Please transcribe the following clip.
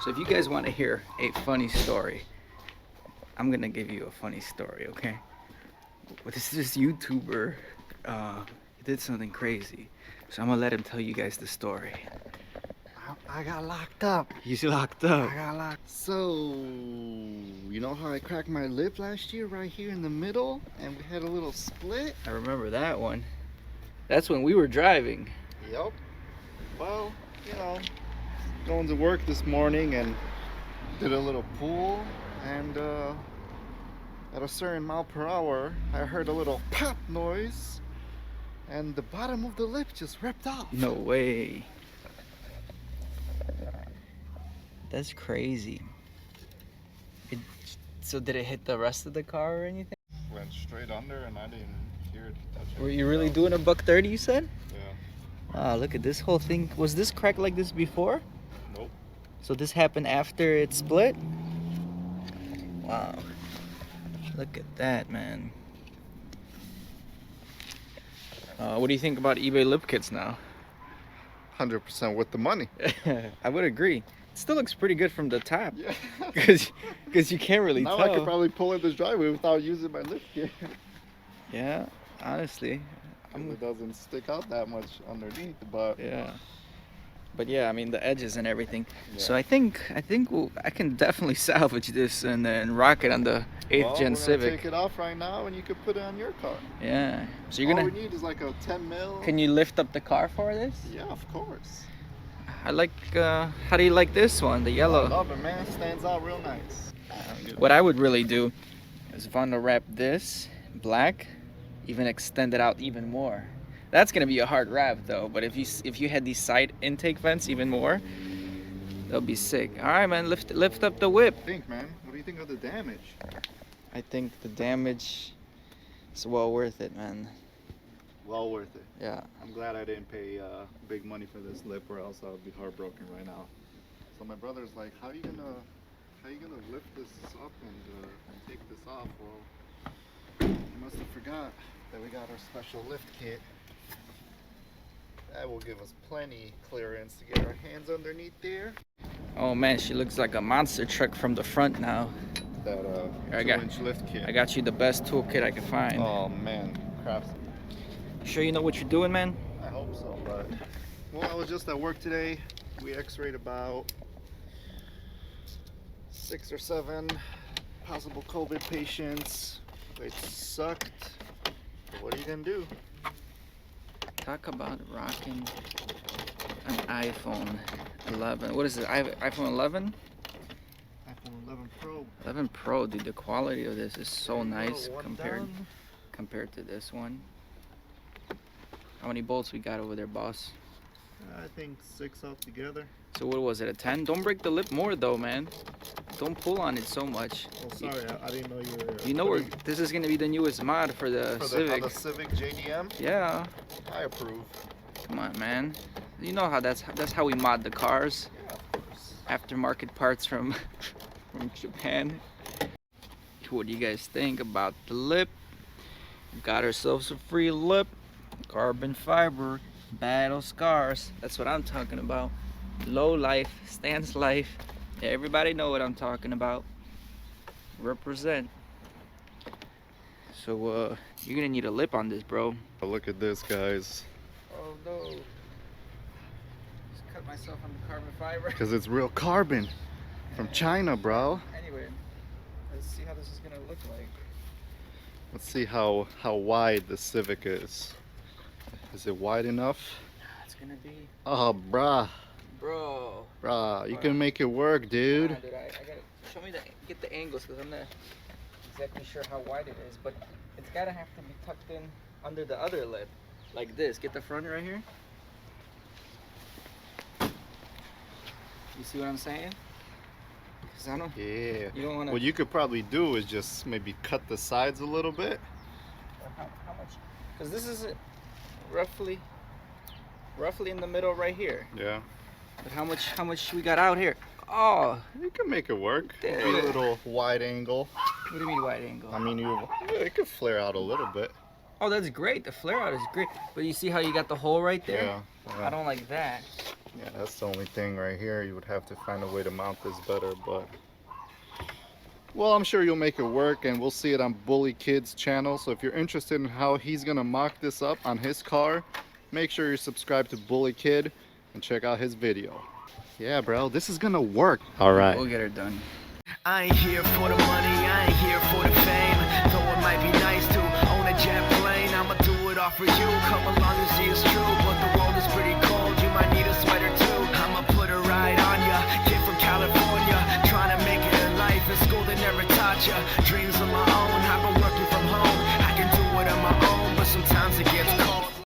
So if you guys want to hear a funny story, I'm gonna give you a funny story, okay? This is this YouTuber. He did something crazy, so I'm gonna let him tell you guys the story. I got locked up. He's locked up. I got locked. So, you know how I cracked my lip last year right here in the middle and we had a little split? I remember that one. That's when we were driving. Yep. Well, you know, going to work this morning and did a little pull, and at a certain mile per hour, I heard a little pop noise and the bottom of the lip just ripped off. No way. That's crazy. So did it hit the rest of the car or anything? Went straight under and I didn't hear it touch. Were you really doing a $130, you said? Yeah. Ah, look at this whole thing. Was this cracked like this before? Nope. So this happened after it split? Wow. Look at that, man. What do you think about eBay lip kits now? 100% with the money. I would agree. It still looks pretty good from the top. Yeah. Because you can't really now tell. I could probably pull in this driveway without using my lip kit. Yeah, honestly. It doesn't stick out that much underneath, but Yeah. But yeah, I mean the edges and everything. Yeah. So I think I can definitely salvage this and then rock it on the 8th gen we're Civic. Take it off right now, and you could put it on your car. Yeah. So you're All gonna. we need is like a 10 mil. Can you lift up the car for this? Yeah, of course. I like. How do you like this one? The I yellow. love it, man. Stands out real nice. What I would really do is vinyl wrap this black, even extend it out even more. That's gonna be a hard wrap though. But if you had these side intake vents even more, that'll be sick. All right, man. Lift up the whip. Man, what do you think of the damage? I think the damage is well worth it, man. Well worth it. Yeah. I'm glad I didn't pay big money for this lip, or else I would be heartbroken right now. So my brother's like, "How you gonna lift this up and take this off?" Well, you must have forgot that we got our special lift kit. That will give us plenty clearance to get our hands underneath there. Oh man, she looks like a monster truck from the front now. That I 2-inch lift kit. I got you the best toolkit I could find. Oh man, crafts. Sure you know what you're doing, man? I hope so, but well, I was just at work today. We x-rayed about 6 or 7 possible COVID patients. It sucked, but what are you gonna do? Talk about rocking an iPhone 11. What is it? iPhone 11? iPhone 11 Pro. 11 Pro, dude. The quality of this is so nice One compared to this one. How many bolts we got over there, boss? I think 6 altogether. So what was it, a 10? Don't break the lip more though, man. Don't pull on it so much. Oh, sorry, I didn't know you were. You know this is gonna be the newest mod for the Civic. The Civic JDM. Yeah. I approve. Come on, man. You know how that's how we mod the cars. Yeah, of course. Aftermarket parts from Japan. What do you guys think about the lip? Got ourselves a free lip. Carbon fiber. Battle scars. That's what I'm talking about. Low life, stance life. Yeah, everybody know what I'm talking about. Represent. So you're gonna need a lip on this, bro. Oh, look at this, guys. Oh no. Just cut myself on the carbon fiber. Because it's real carbon from China, bro. Anyway, let's see how this is gonna look like. Let's see how wide the Civic is. Is it wide enough? It's gonna be. Oh, bruh. Bro. Bruh, you can make it work, dude. Nah, dude, I gotta show me get the angles because I'm not exactly sure how wide it is, but it's gotta have to be tucked in under the other lip, like this. Get the front right here. You see what I'm saying? 'Cause I don't. Yeah. You don't wanna. What you could probably do is just maybe cut the sides a little bit. How much? Because this is roughly in the middle right here. Yeah. But how much we got out here? Oh, You can make it work. Dude. A little wide angle. what do you mean wide angle? I mean, it could flare out a little bit. Oh, that's great. The flare out is great. But you see how you got the hole right there? Yeah. I don't like that. Yeah, that's the only thing right here. You would have to find a way to mount this better, but well, I'm sure you'll make it work, and we'll see it on Bully Kid's channel. So if you're interested in how he's gonna mock this up on his car, make sure you subscribe to Bully Kid and check out his video. Yeah, bro, this is gonna work. All right. We'll get her done. I ain't here for the money, I ain't here for the fame. Though it might be nice to own a jet plane, I'ma do it all for you. Come along and see it's true, but the world is pretty